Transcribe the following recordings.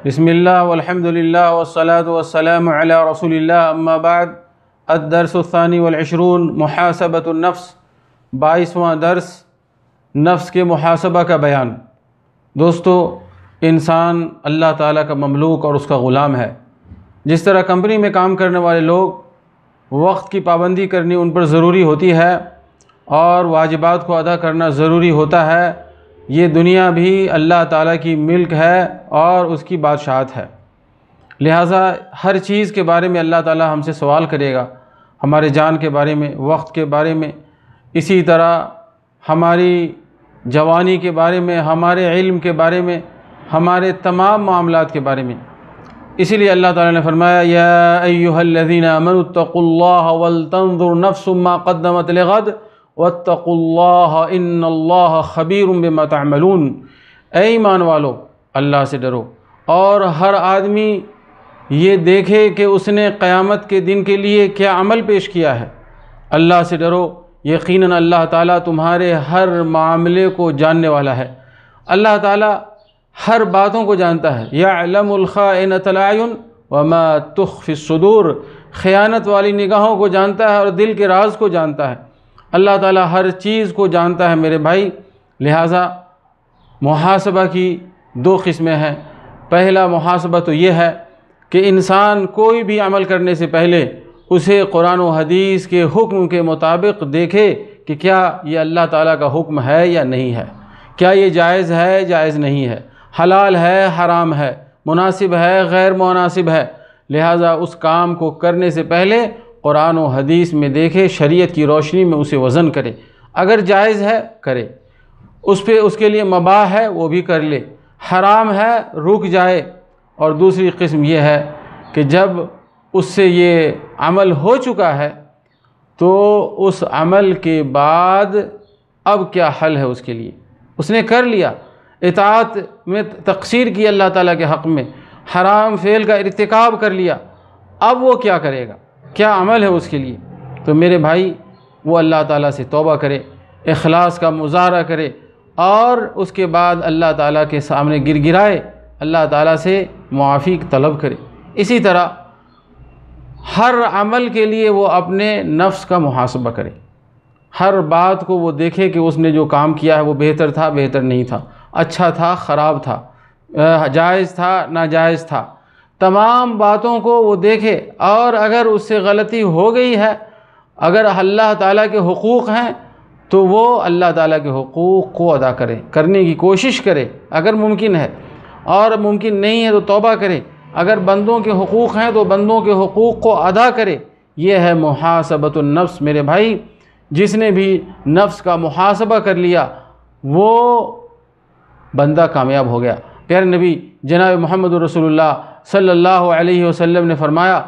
بسم اللہ والحمد للہ والصلاة والسلام علی رسول اللہ اما بعد الدرس الثانی والعشرون محاسبۃ النفس 22واں درس نفس کے محاسبہ کا بیان۔ دوستو، انسان اللہ تعالیٰ کا مملوک اور اس کا غلام ہے۔ جس طرح کمپنی میں کام کرنے والے لوگ وقت کی پابندی کرنی ان پر ضروری ہوتی ہے اور واجبات کو ادا کرنا ضروری ہوتا ہے، یہ دنیا بھی اللہ تعالیٰ کی ملک ہے اور اس کی بادشاہت ہے، لہٰذا ہر چیز کے بارے میں اللہ تعالیٰ ہم سے سوال کرے گا، ہمارے جان کے بارے میں، وقت کے بارے میں، اسی طرح ہماری جوانی کے بارے میں، ہمارے علم کے بارے میں، ہمارے تمام معاملات کے بارے میں۔ اسی لیے اللہ تعالیٰ نے فرمایا یا ایھا الذین آمنوا اتقوا اللہ ولتنظر نفس ما قدمت لغد واتقوا اللہ ان اللہ خبیر بما تعملون۔ اے ایمان والو، اللہ سے ڈرو اور ہر آدمی یہ دیکھے کہ اس نے قیامت کے دن کے لیے کیا عمل پیش کیا ہے۔ اللہ سے ڈرو، یقیناً اللہ تعالیٰ تمہارے ہر معاملے کو جاننے والا ہے۔ اللہ تعالیٰ ہر باتوں کو جانتا ہے۔ یعلم الخائنۃ الاعین وما تخفی الصدور، خیانت والی نگاہوں کو جانتا ہے اور دل کے راز کو جانتا ہے۔ اللہ تعالیٰ ہر چیز کو جانتا ہے میرے بھائی، لہٰذا محاسبہ کی دو قسمیں ہیں۔ پہلا محاسبہ تو یہ ہے کہ انسان کوئی بھی عمل کرنے سے پہلے اسے قرآن و حدیث کے حکم کے مطابق دیکھے کہ کیا یہ اللہ تعالیٰ کا حکم ہے یا نہیں ہے، کیا یہ جائز ہے جائز نہیں ہے، حلال ہے حرام ہے، مناسب ہے غیر مناسب ہے۔ لہٰذا اس کام کو کرنے سے پہلے قرآن و حدیث میں دیکھے، شریعت کی روشنی میں اسے وزن کرے، اگر جائز ہے کرے، اس کے لیے مباح ہے وہ بھی کر لے، حرام ہے رک جائے۔ اور دوسری قسم یہ ہے کہ جب اس سے یہ عمل ہو چکا ہے تو اس عمل کے بعد اب کیا حل ہے اس کے لیے، اس نے کر لیا، اطاعت میں تقصیر کی اللہ تعالیٰ کے حق میں، حرام فعل کا ارتکاب کر لیا، اب وہ کیا کرے گا، کیا عمل ہے اس کے لیے؟ تو میرے بھائی، وہ اللہ تعالیٰ سے توبہ کرے، اخلاص کا مظاہرہ کرے اور اس کے بعد اللہ تعالیٰ کے سامنے گر گرائے، اللہ تعالیٰ سے معافی طلب کرے۔ اسی طرح ہر عمل کے لیے وہ اپنے نفس کا محاسبہ کرے، ہر بات کو وہ دیکھے کہ اس نے جو کام کیا ہے وہ بہتر تھا بہتر نہیں تھا، اچھا تھا خراب تھا، جائز تھا ناجائز تھا، تمام باتوں کو وہ دیکھے، اور اگر اس سے غلطی ہو گئی ہے، اگر اللہ تعالیٰ کے حقوق ہیں تو وہ اللہ تعالیٰ کے حقوق کو ادا کرنے کی کوشش کرے اگر ممکن ہے، اور ممکن نہیں ہے تو توبہ کرے۔ اگر بندوں کے حقوق ہیں تو بندوں کے حقوق کو ادا کرے۔ یہ ہے محاسبۃ النفس میرے بھائی۔ جس نے بھی نفس کا محاسبہ کر لیا وہ بندہ کامیاب ہو گیا۔ پیارے نبی جناب محمد رسول اللہ صلی اللہ علیہ وسلم نے فرمایا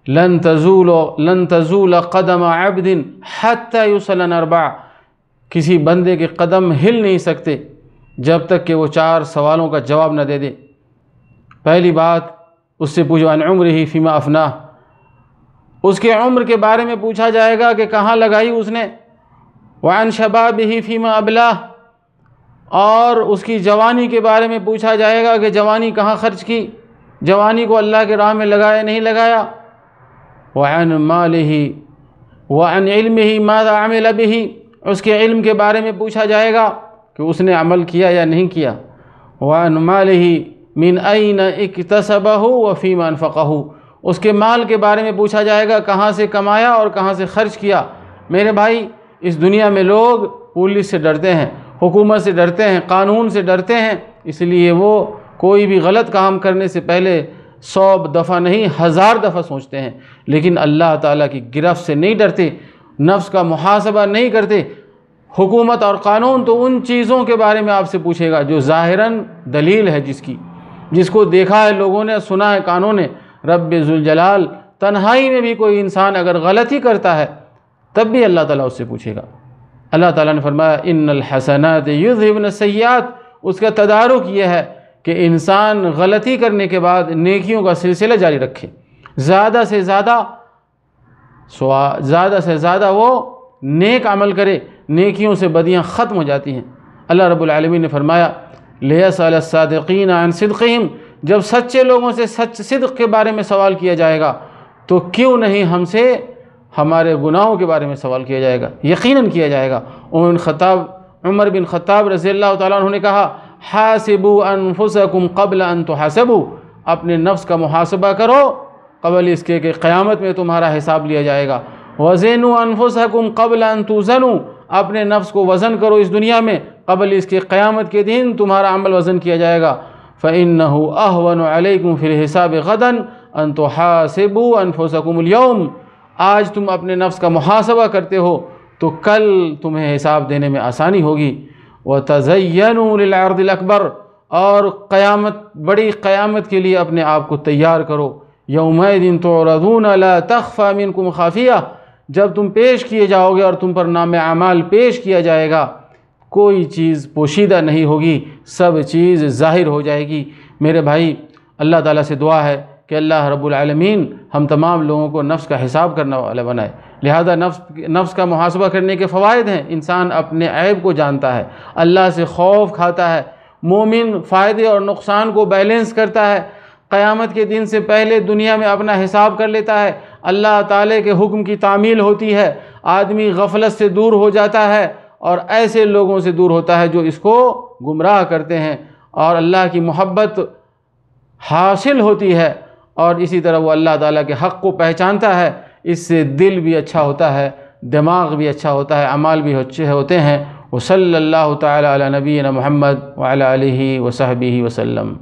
لن تزول قدم عبد حتی یسأل عن اربع، کسی بندے کے قدم ہل نہیں سکتے جب تک کہ وہ 4 سوالوں کا جواب نہ دے دے۔ پہلی بات اس سے پوچھو عن عمرہ فیما افناہ، اس کے عمر کے بارے میں پوچھا جائے گا کہ کہاں لگائی اس نے، وعن شبابہ فیما ابلاہ، اور اس کی جوانی کے بارے میں پوچھا جائے گا کہ جوانی کہاں خرچ کی، جوانی کو اللہ کے راہ میں لگایا نہیں لگایا، وعن مالہ وعن علمہ ماذا عمل بہ، اس کے علم کے بارے میں پوچھا جائے گا کہ اس نے عمل کیا یا نہیں کیا، وعن مالہ من این اکتسبہ وفیما انفقہ، اس کے مال کے بارے میں پوچھا جائے گا کہاں سے کمایا اور کہاں سے خرچ کیا۔ میرے بھائی، اس دنیا میں لوگ پولیس سے ڈرتے ہیں، حکومت سے ڈرتے ہیں، قانون سے ڈرتے ہیں، اس لیے وہ کوئی بھی غلط کام کرنے سے پہلے 100 دفعہ نہیں 1000 دفعہ سوچتے ہیں، لیکن اللہ تعالیٰ کی گرفت سے نہیں ڈرتے، نفس کا محاسبہ نہیں کرتے۔ حکومت اور قانون تو ان چیزوں کے بارے میں آپ سے پوچھے گا جو ظاہراً دلیل ہے، جس کو دیکھا ہے لوگوں نے، سنا ہے کانوں نے۔ رب ذوالجلال تنہائی میں بھی کوئی انسان اگر غلطی کرتا ہے تب بھی اللہ تعالیٰ اس سے پوچھے گا۔ اللہ تعالیٰ نے فرمایا ان الحسنات یذھبن السیئات، اس کا تدارک یہ ہے کہ انسان غلطی کرنے کے بعد نیکیوں کا سلسلہ جاری رکھے، زیادہ سے زیادہ وہ نیک عمل کرے، نیکیوں سے بدیاں ختم ہو جاتی ہیں۔ اللہ رب العالمین نے فرمایا لِيَسْأَلَ الصَّادِقِينَ عَنْ صِدْقِهِمْ، جب سچے لوگوں سے صدق کے بارے میں سوال کیا جائے گا تو کیوں نہیں ہم سے ہمارے گناہوں کے بارے میں سوال کیا جائے گا؟ یقیناً کیا جائے گا۔ عمر بن خطاب رضی اللہ تعالیٰ عنہ نے کہا حاسبوا انفسکم قبل ان تحاسبوا، اپنے نفس کا محاسبہ کرو قبل اس کے کہ قیامت میں تمہارا حساب لیا جائے گا۔ وزنوا انفسکم قبل ان توزنوا، اپنے نفس کو وزن کرو اس دنیا میں قبل اس کے قیامت کے دن تمہارا عمل وزن کیا جائے گا۔ فإنه أهون عليكم في الحساب غدا ان تحاسبوا انفسکم اليوم، آج تم اپنے نفس کا محاسبہ کرتے ہو تو کل تمہیں حساب دینے میں آسانی ہوگی۔ وَتَزَيَّنُوا لِلْعَرْضِ الْأَكْبَرِ، اور بڑی قیامت کے لیے اپنے آپ کو تیار کرو۔ يَوْمَئِذٍ تُعْرَضُونَ لَا تَخْفَى مِنْكُمْ خَافِيَةٌ، جب تم پیش کیے جاؤ گے اور تم پر نام اعمال پیش کیا جائے گا، کوئی چیز پوشیدہ نہیں ہوگی، سب چیز ظاہر ہو جائے گی۔ میرے بھائی، اللہ تعالیٰ سے دعا ہے کہ اللہ رب العالمین ہم تمام لوگوں کو نفس کا حساب کرنے والا بنائے۔ لہذا نفس کا محاسبہ کرنے کے فوائد ہیں، انسان اپنے عیب کو جانتا ہے، اللہ سے خوف کھاتا ہے، مومن فائدے اور نقصان کو بیلنس کرتا ہے، قیامت کے دن سے پہلے دنیا میں اپنا حساب کر لیتا ہے، اللہ تعالیٰ کے حکم کی تعمیل ہوتی ہے، آدمی غفلت سے دور ہو جاتا ہے اور ایسے لوگوں سے دور ہوتا ہے جو اس کو گمراہ کرتے ہیں، اور اللہ کی محبت حاصل ہوتی ہے، اور اسی طرح وہ اللہ تعالیٰ کے حق کو پہچانتا ہے۔ اس سے دل بھی اچھا ہوتا ہے، دماغ بھی اچھا ہوتا ہے، اعمال بھی اچھے ہوتے ہیں۔ وصلی اللہ تعالیٰ علی نبینا محمد وعلی آلہ وصحبہ وسلم۔